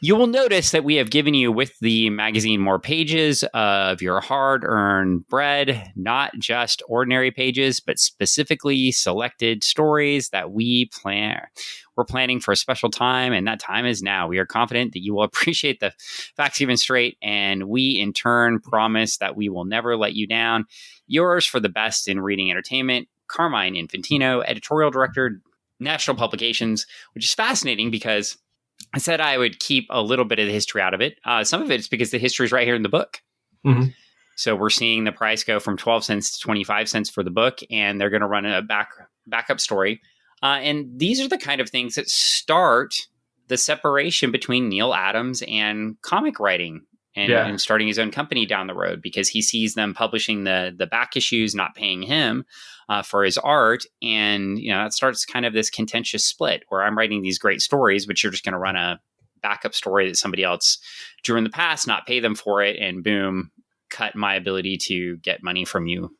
You will notice that we have given you with the magazine more pages of your hard-earned bread, not just ordinary pages, but specifically selected stories that we're planning for a special time, and that time is now. We are confident that you will appreciate the facts given straight, and we in turn promise that we will never let you down. Yours for the best in reading entertainment, Carmine Infantino, editorial director, National Publications, which is fascinating because I said I would keep a little bit of the history out of it. Some of it is because the history is right here in the book. Mm-hmm. So we're seeing the price go from 12 cents to 25 cents for the book, and they're going to run a backup story. And these are the kind of things that start the separation between Neal Adams and comic writing and starting his own company down the road, because he sees them publishing the back issues, not paying him for his art. And, it starts kind of this contentious split where I'm writing these great stories, but you're just going to run a backup story that somebody else drew in the past, not pay them for it, and boom, cut my ability to get money from you.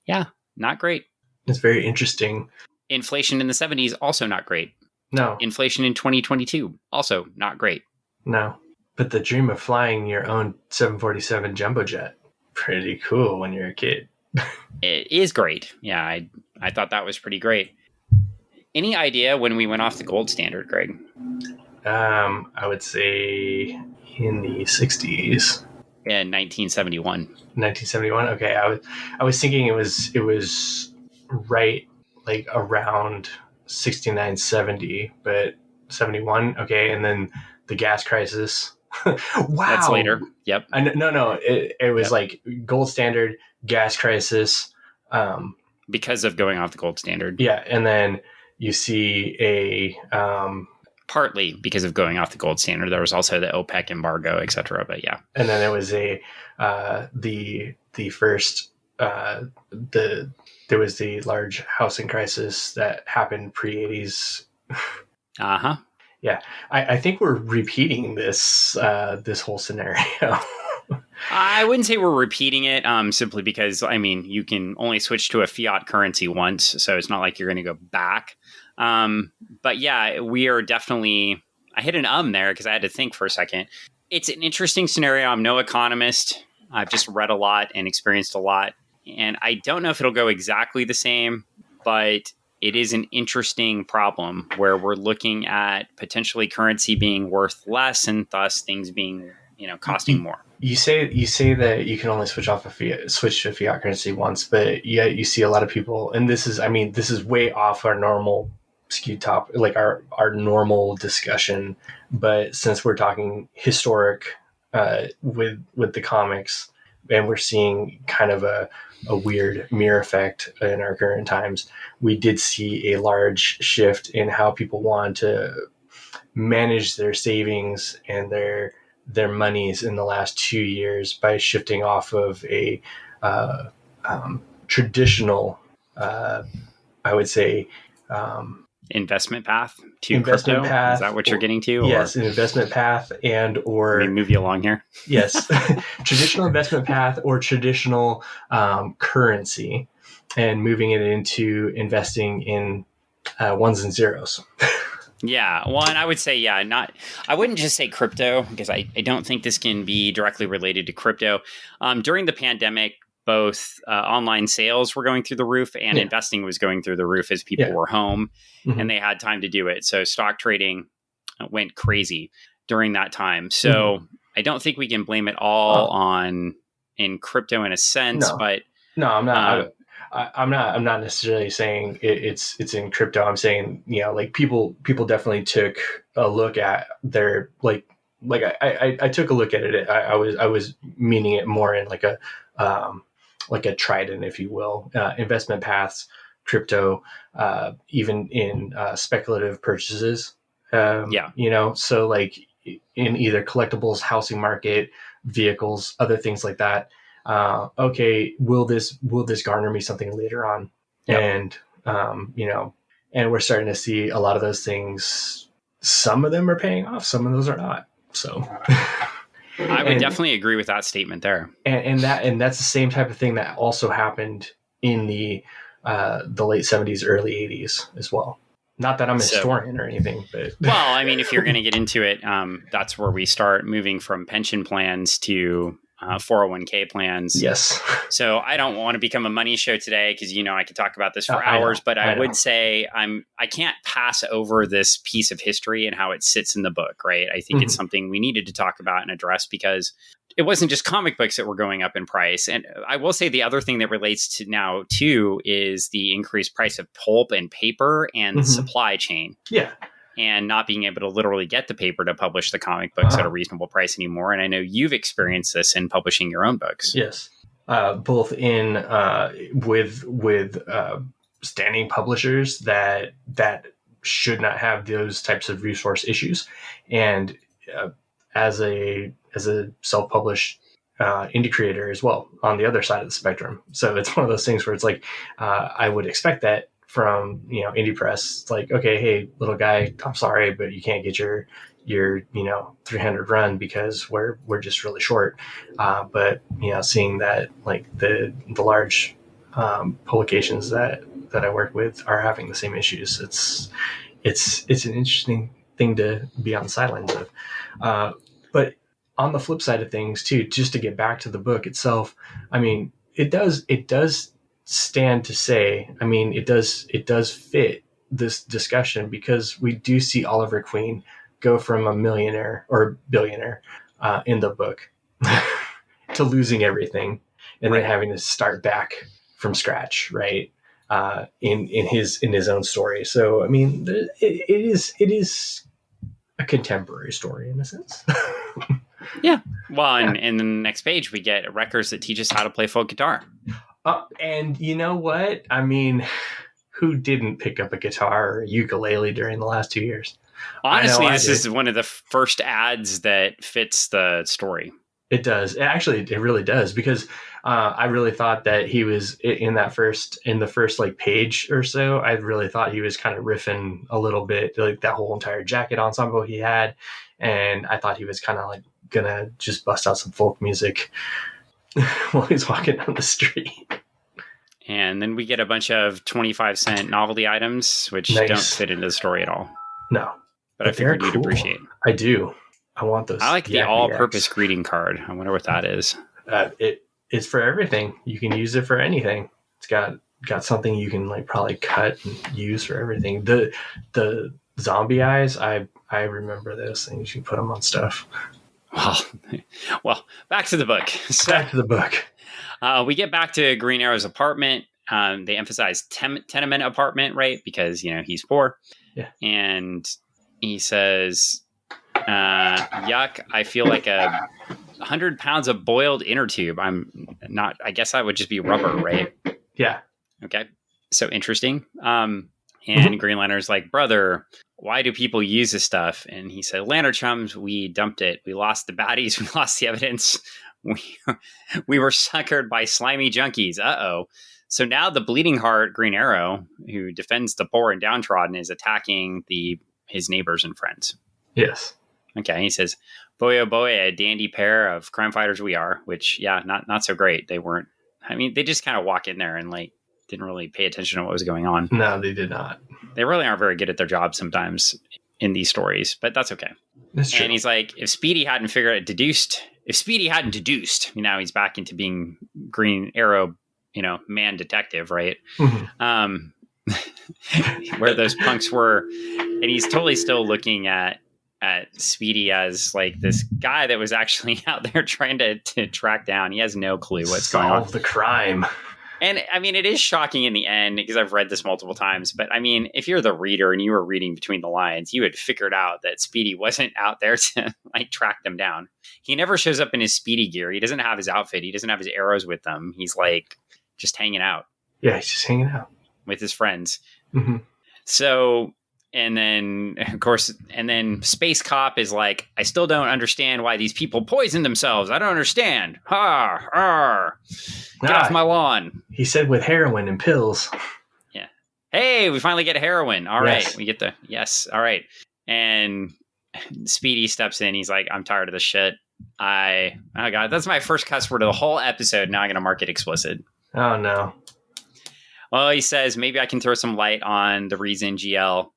Yeah, not great. It's very interesting. Inflation in the 70s, also not great. No. Inflation in 2022, also not great. No. But the dream of flying your own 747 jumbo jet, pretty cool when you're a kid. It is great. Yeah, I thought that was pretty great. Any idea when we went off the gold standard, Greg? I would say in the 60s. In 1971. 1971. Okay, I was thinking it was right like around 69, 70, but 71. Okay, and then the gas crisis. Wow, that's later. Yep. No. It was like gold standard, gas crisis. Because of going off the gold standard. Yeah, and then you see a partly because of going off the gold standard. There was also the OPEC embargo, etc. But yeah, and then it was the first there was the large housing crisis that happened pre-80s. Uh-huh. Yeah, I think we're repeating this whole scenario. I wouldn't say we're repeating it simply because, I mean, you can only switch to a fiat currency once, so it's not like you're going to go back. But yeah, we are definitely, I hit an there because I had to think for a second. It's an interesting scenario. I'm no economist. I've just read a lot and experienced a lot. And I don't know if it'll go exactly the same, but it is an interesting problem where we're looking at potentially currency being worth less and thus things being, costing more. You say that you can only switch to fiat currency once, but yet you see a lot of people, and this is way off our normal skew top, like our normal discussion. But since we're talking historic with the comics, and we're seeing kind of a weird mirror effect in our current times, we did see a large shift in how people want to manage their savings and their monies in the last 2 years by shifting off of a traditional, I would say, investment path to crypto. Is that what you're getting to? Yes, an investment path or let me move you along here. Yes, traditional investment path or traditional currency, and moving it into investing in ones and zeros. Yeah, well, and I would say, I wouldn't just say crypto because I don't think this can be directly related to crypto. During the pandemic, both online sales were going through the roof and investing was going through the roof as people were home and they had time to do it. So stock trading went crazy during that time. So I don't think we can blame it all in crypto in a sense, but no, I'm not. I'm not necessarily saying it's in crypto. I'm saying, like people definitely took a look at their I took a look at it. I was meaning it more in like a trident, if you will, investment paths, crypto, even in speculative purchases. So like in either collectibles, housing market, vehicles, other things like that. Okay, will this garner me something later on? Yep. And and we're starting to see a lot of those things. Some of them are paying off, some of those are not. So I would definitely agree with that statement there. And that's the same type of thing that also happened in the late 70s, early 80s as well. Not that I'm a historian or anything, but well, I mean, if you're going to get into it, that's where we start moving from pension plans to 401k plans. Yes. So I don't want to become a money show today because, I could talk about this for hours, but I would say I can't pass over this piece of history and how it sits in the book, right? I think it's something we needed to talk about and address because it wasn't just comic books that were going up in price. And I will say the other thing that relates to now too is the increased price of pulp and paper and the supply chain. Yeah. And not being able to literally get the paper to publish the comic books at a reasonable price anymore. And I know you've experienced this in publishing your own books. Yes. Both in with standing publishers that should not have those types of resource issues, and as a self-published indie creator as well on the other side of the spectrum. So it's one of those things where it's like I would expect that from indie press. It's like, okay, hey, little guy, I'm sorry, but you can't get your 300 run because we're just really short. But seeing that like the large publications that I work with are having the same issues, it's an interesting thing to be on the sidelines of. But on the flip side of things too, just to get back to the book itself, I mean, it does stand to say, I mean, it does fit this discussion because we do see Oliver Queen go from a millionaire or billionaire in the book to losing everything and then having to start back from scratch, right? In his own story. So I mean, it is a contemporary story in a sense. Yeah. Well, and in the next page, we get records that teach us how to play folk guitar. And you know what? I mean, who didn't pick up a guitar or a ukulele during the last 2 years? Honestly, this is one of the first ads that fits the story. It does. Actually, it really does, because I really thought that he was in the first like page or so. I really thought he was kind of riffing a little bit, like that whole entire jacket ensemble he had, and I thought he was kind of like gonna just bust out some folk music while he's walking down the street. And then we get a bunch of 25-cent novelty items, which don't fit into the story at all. No, but I figured you'd appreciate. I do. I want those. I like the all-purpose greeting card. I wonder what that is. It's for everything. You can use it for anything. It's got something you can like probably cut and use for everything. The zombie eyes. I remember those things. You put them on stuff. Well, back to the book. Back to the book. We get back to Green Arrow's apartment. They emphasize tenement apartment, right? Because he's poor. Yeah. And he says, yuck, I feel like 100 pounds of boiled inner tube. I guess that would just be rubber, right? Yeah. Okay. So interesting. And Green Lantern's like, brother, why do people use this stuff? And he said, Lantern chums, we dumped it. We lost the baddies. We lost the evidence. We were suckered by slimy junkies. Uh-oh. So now the bleeding heart Green Arrow, who defends the poor and downtrodden, is attacking his neighbors and friends. Yes. Okay. He says, boy, oh boy, a dandy pair of crime fighters we are, which, yeah, not so great. They weren't, they just kind of walk in there and like didn't really pay attention to what was going on. No, they did not. They really aren't very good at their job sometimes in these stories, but that's okay. That's true. And he's like, if Speedy hadn't deduced, now he's back into being Green Arrow, man detective, right? Mm-hmm. Where those punks were. And he's totally still looking at Speedy as like this guy that was actually out there trying to track down. He has no clue what's going on. Solve the crime. And it is shocking in the end because I've read this multiple times. But if you're the reader and you were reading between the lines, you had figured out that Speedy wasn't out there to like track them down. He never shows up in his Speedy gear. He doesn't have his outfit. He doesn't have his arrows with them. He's like just hanging out. Yeah, he's just hanging out with his friends. Mm-hmm. So, and then of course, Space Cop is like, I still don't understand why these people poison themselves. I don't understand. Get off my lawn. He said with heroin and pills. Yeah. Hey, we finally get heroin. All yes. right. We get yes. All right. And Speedy steps in. He's like, I'm tired of this shit. Oh God, that's my first cuss word of the whole episode. Now I'm going to mark it explicit. Oh no. Well, he says, maybe I can throw some light on the reason GL.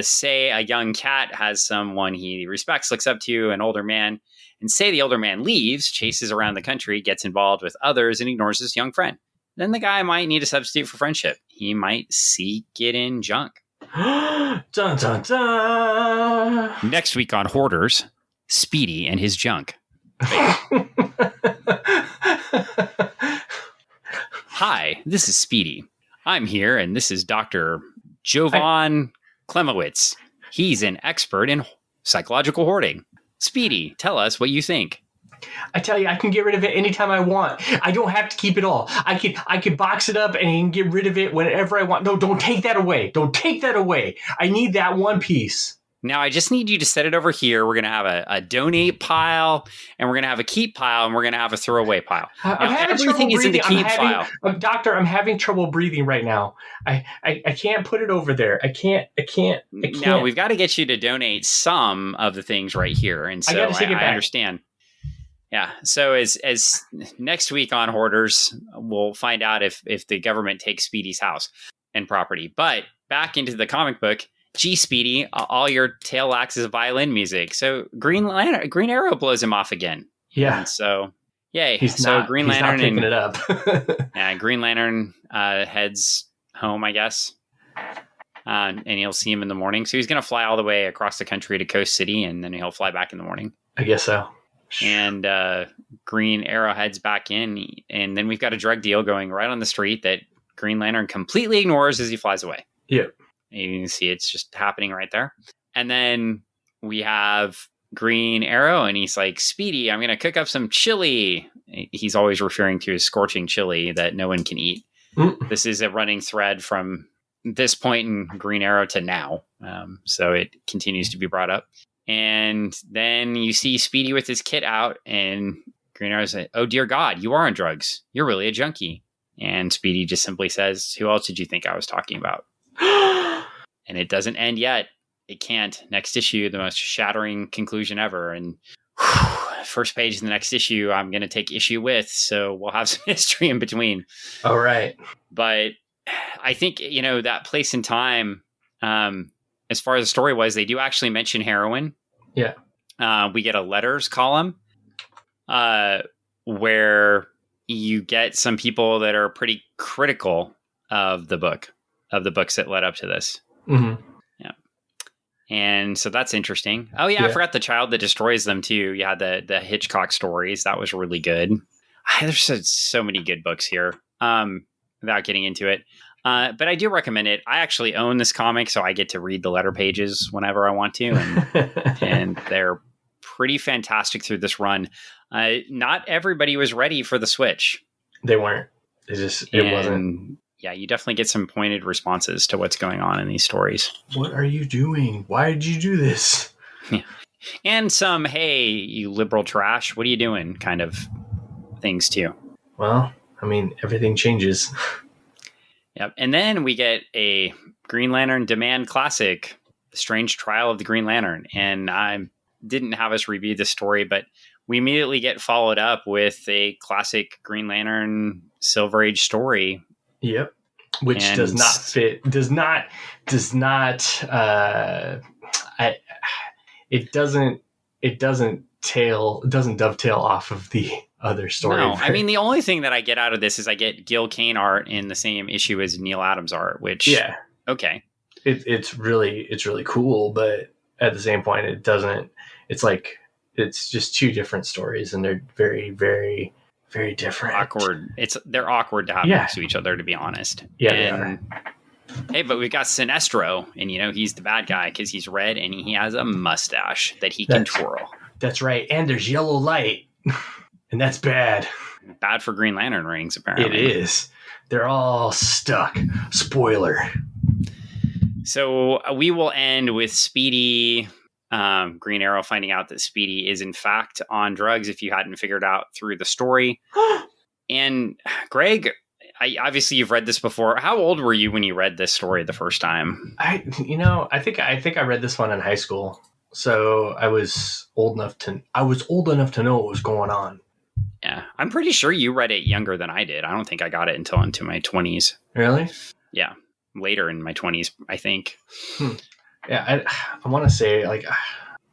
Say a young cat has someone he respects, looks up to, an older man, and say the older man leaves, chases around the country, gets involved with others, and ignores his young friend. Then the guy might need a substitute for friendship. He might seek it in junk. Dun, dun, dun. Next week on Hoarders, Speedy and his junk. Hi, this is Speedy. I'm here, and this is Dr. Jovan Klemowitz. He's an expert in psychological hoarding. Speedy, tell us what you think. I tell you, I can get rid of it anytime I want. I don't have to keep it all. I could box it up and get rid of it whenever I want. No, don't take that away. Don't take that away. I need that one piece. Now, I just need you to set it over here. We're going to have a donate pile, and we're going to have a keep pile, and we're going to have a throwaway pile. Everything is in the keep pile. Doctor, I'm having trouble breathing right now. I can't put it over there. I can't. Now, we've got to get you to donate some of the things right here. And so I understand. Yeah. So as next week on Hoarders, we'll find out if the government takes Speedy's house and property. But back into the comic book. Gee, Speedy, all your tail lacks is violin music. So Green Arrow blows him off again. Yeah. And so, yay. He's not picking it up. Yeah, Green Lantern heads home, I guess. And he'll see him in the morning. So he's going to fly all the way across the country to Coast City, and then he'll fly back in the morning. I guess so. And Green Arrow heads back in, and then we've got a drug deal going right on the street that Green Lantern completely ignores as he flies away. Yep. You can see it's just happening right there. And then we have Green Arrow, and he's like, Speedy, I'm going to cook up some chili. He's always referring to his scorching chili that no one can eat. This is a running thread from this point in Green Arrow to now. So it continues to be brought up. And then you see Speedy with his kit out, and Green Arrow says, "Oh dear God, you are on drugs. You're really a junkie." And Speedy just simply says, "Who else did you think I was talking about?" And it doesn't end yet. It can't. Next issue, the most shattering conclusion ever. And first page of the next issue, I'm going to take issue with. So we'll have some history in between. All right. But I think, that place and time, as far as the story was, they do actually mention heroin. Yeah. We get a letters column where you get some people that are pretty critical of the books that led up to this. Mm-hmm. Yeah. And so that's interesting. Oh yeah, I forgot the child that destroys them too. You had the Hitchcock stories. That was really good. There's so many good books here. Without getting into it. But I do recommend it. I actually own this comic, so I get to read the letter pages whenever I want to. And they're pretty fantastic through this run. Not everybody was ready for the switch. They weren't. It wasn't. Yeah, you definitely get some pointed responses to what's going on in these stories. What are you doing? Why did you do this? Yeah. And some, hey, you liberal trash, what are you doing kind of things too. Well, I mean, everything changes. Yep. And then we get a Green Lantern Demand Classic, The Strange Trial of the Green Lantern. And I didn't have us review the story, but we immediately get followed up with a classic Green Lantern Silver Age story. Yep. Which does not fit, it doesn't dovetail off of the other story. No, I mean, the only thing that I get out of this is I get Gil Kane art in the same issue as Neal Adams art, which, okay. It's really cool, but at the same point, it's just two different stories, and they're very, very, very different. Awkward. They're awkward to have next to each other, to be honest. Yeah, they are. Hey, but we've got Sinestro, and he's the bad guy because he's red and he has a mustache that he can twirl. That's right. And there's yellow light. And that's bad. Bad for Green Lantern rings, apparently. It is. They're all stuck. Spoiler. So we will end with Speedy, Green Arrow finding out that Speedy is in fact on drugs, if you hadn't figured out through the story. And Greg, obviously you've read this before. How old were you when you read this story the first time? I think I read this one in high school. So I was old enough to know what was going on. Yeah. I'm pretty sure you read it younger than I did. I don't think I got it until into my 20s. Really? Yeah. Later in my 20s, I think. Yeah. I want to say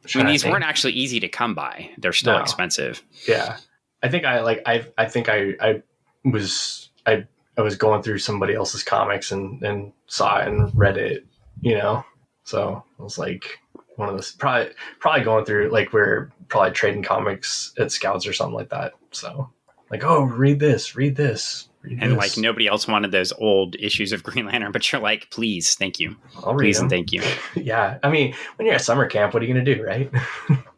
these weren't actually easy to come by. They're still expensive. Yeah. I think I was going through somebody else's comics and saw it and read it, so it was like one of those probably going through, like, we're probably trading comics at Scouts or something like that. So like, oh, read this. And like nobody else wanted those old issues of Green Lantern, but you're like, please, thank you. I'll read please them. And thank you. Yeah. I mean, when you're at summer camp, what are you going to do, right?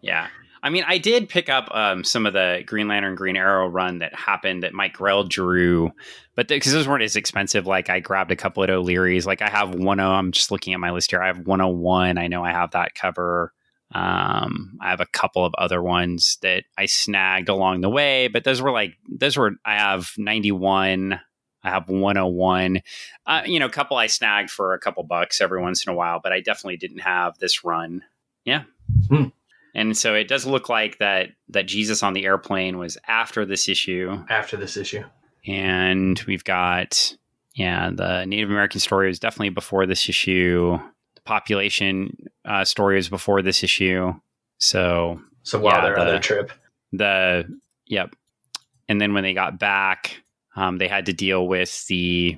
Yeah. I mean, I did pick up some of the Green Lantern, Green Arrow run that happened that Mike Grell drew, but because those weren't as expensive. Like, I grabbed a couple of O'Leary's. Like, I have I'm just looking at my list here. I have 101. I know I have that cover. I have a couple of other ones that I snagged along the way, but I have 91. I have 101. A couple I snagged for a couple bucks every once in a while, but I definitely didn't have this run. Yeah. And so it does look like that Jesus on the Airplane was after this issue. And we've got, the Native American story was definitely before this issue. The population story was before this issue. So while they're on their trip. Yep. And then when they got back, they had to deal with the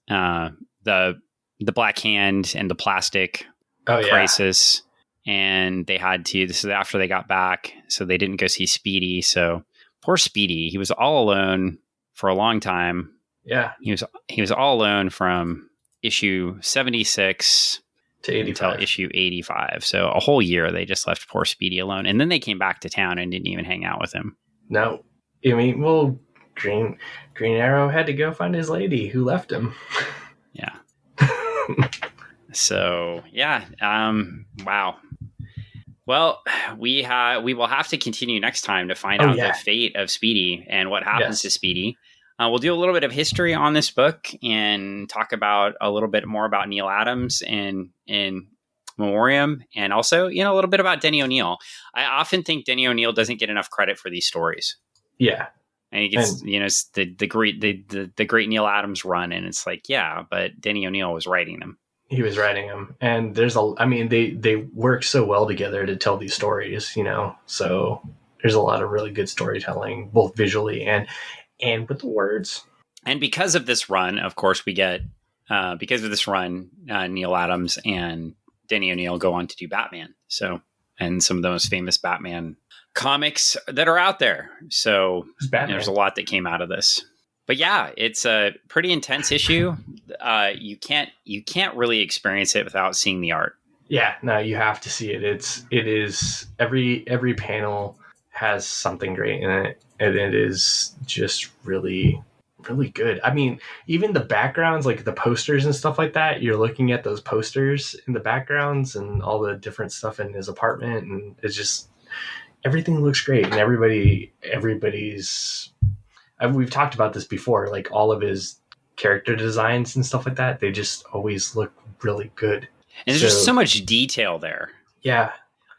Black Hand and the plastic crisis. And they had to, this is after they got back, so they didn't go see Speedy. So poor Speedy, he was all alone for a long time. Yeah. He was all alone from issue 76 to 85. Until issue 85. So a whole year they just left poor Speedy alone. And then they came back to town and didn't even hang out with him. No. I mean, well, Green Arrow had to go find his lady who left him. Yeah. So, wow. Well, we will have to continue next time to find out the fate of Speedy and what happens to Speedy. We'll do a little bit of history on this book and talk about a little bit more about Neal Adams in memoriam, and also, a little bit about Denny O'Neil. I often think Denny O'Neil doesn't get enough credit for these stories. Yeah. And he gets, the great Neal Adams run, and it's like, yeah, but Denny O'Neil was writing them. He was writing them, and they work so well together to tell these stories, so there's a lot of really good storytelling, both visually and with the words. And because of this run, of course, we get, Neal Adams and Denny O'Neil go on to do Batman. So, and some of the most famous Batman comics that are out there. So there's a lot that came out of this. But yeah, it's a pretty intense issue. You can't really experience it without seeing the art. Yeah, no, you have to see it. It is every panel has something great in it, and it is just really, really good. I mean, even the backgrounds, like the posters and stuff like that, you're looking at those posters in the backgrounds and all the different stuff in his apartment, and it's just, everything looks great, and everybody's we've talked about this before, like all of his character designs and stuff like that, they just always look really good. And there's just so much detail there. Yeah.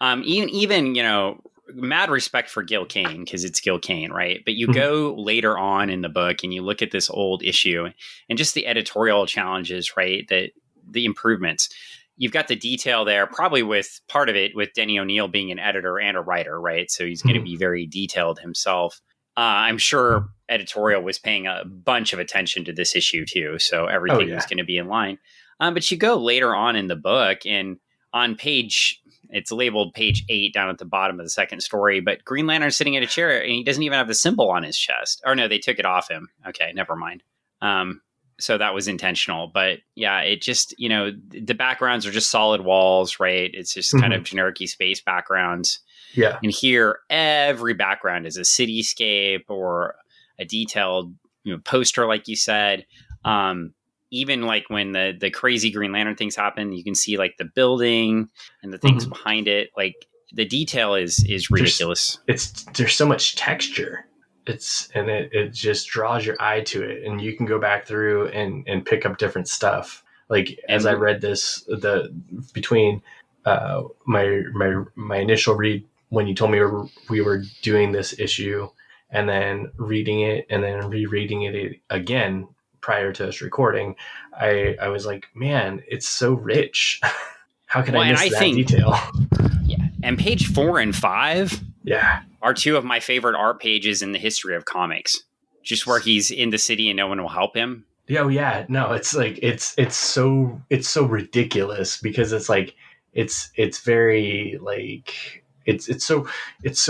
Even mad respect for Gil Kane, because it's Gil Kane, right? But you go later on in the book and you look at this old issue and just the editorial challenges, right? The improvements. You've got the detail there, probably with part of it with Denny O'Neil being an editor and a writer, right? So he's going to be very detailed himself. I'm sure editorial was paying a bunch of attention to this issue too. So everything was going to be in line. But you go later on in the book, and on it's labeled page 8 down at the bottom of the second story, but Green Lantern's sitting in a chair and he doesn't even have the symbol on his chest. Or no, they took it off him. Okay, never mind. So that was intentional. But yeah, it just, the backgrounds are just solid walls, right? It's just kind of generic-y space backgrounds. Yeah. And here, every background is a cityscape or a detailed poster, like you said. Even like when the crazy Green Lantern things happen, you can see like the building and the things behind it. Like the detail is ridiculous. There's so much texture. It just draws your eye to it, and you can go back through and pick up different stuff. Like as I read this, between my initial read when you told me we were doing this issue, and then reading it and then rereading it again prior to us recording, I was like, man, it's so rich. How can I miss that detail? Yeah. And page 4 and 5 are two of my favorite art pages in the history of comics. Just where he's in the city and no one will help him. Oh yeah. No, it's like it's so ridiculous, because it's like it's very like it's so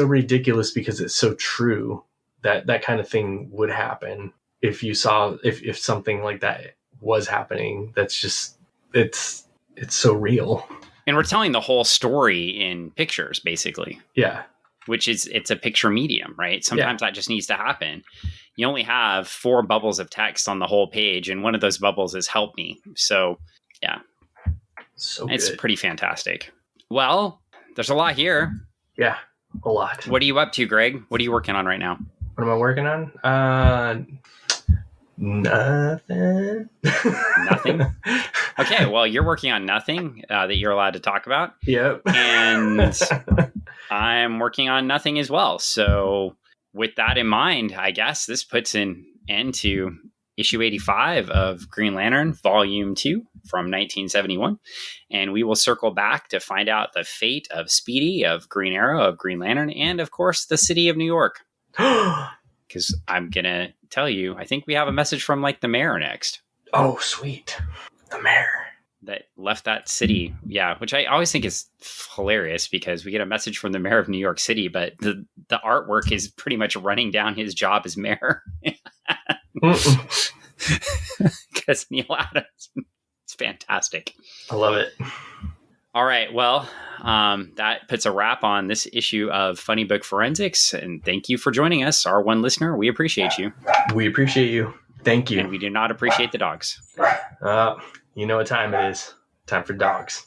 ridiculous because it's so true that kind of thing would happen if you saw if something like that was happening. That's just it's so real. And we're telling the whole story in pictures, basically. Yeah. It's a picture medium, right? Sometimes that just needs to happen. You only have 4 bubbles of text on the whole page, and one of those bubbles is help me. So yeah. So it's good. Pretty fantastic. Well, there's a lot here. Yeah, a lot. What are you up to, Greg? What are you working on right now? What am I working on? Nothing. Nothing? Okay, well, you're working on nothing that you're allowed to talk about. Yep. And I'm working on nothing as well. So with that in mind, I guess this puts an end to issue 85 of Green Lantern, Volume 2 from 1971. And we will circle back to find out the fate of Speedy, of Green Arrow, of Green Lantern, and of course, the city of New York. Because I'm going to tell you, I think we have a message from like the mayor next. Oh, sweet. The mayor. That left that city. Yeah, which I always think is hilarious, because we get a message from the mayor of New York City, but the artwork is pretty much running down his job as mayor. Because Neal Adams. It's fantastic. I love it. All right. Well, that puts a wrap on this issue of Funny Book Forensics. And thank you for joining us, our one listener. We appreciate you. We appreciate you. Thank you. And we do not appreciate the dogs. You know what time it is. Time for dogs.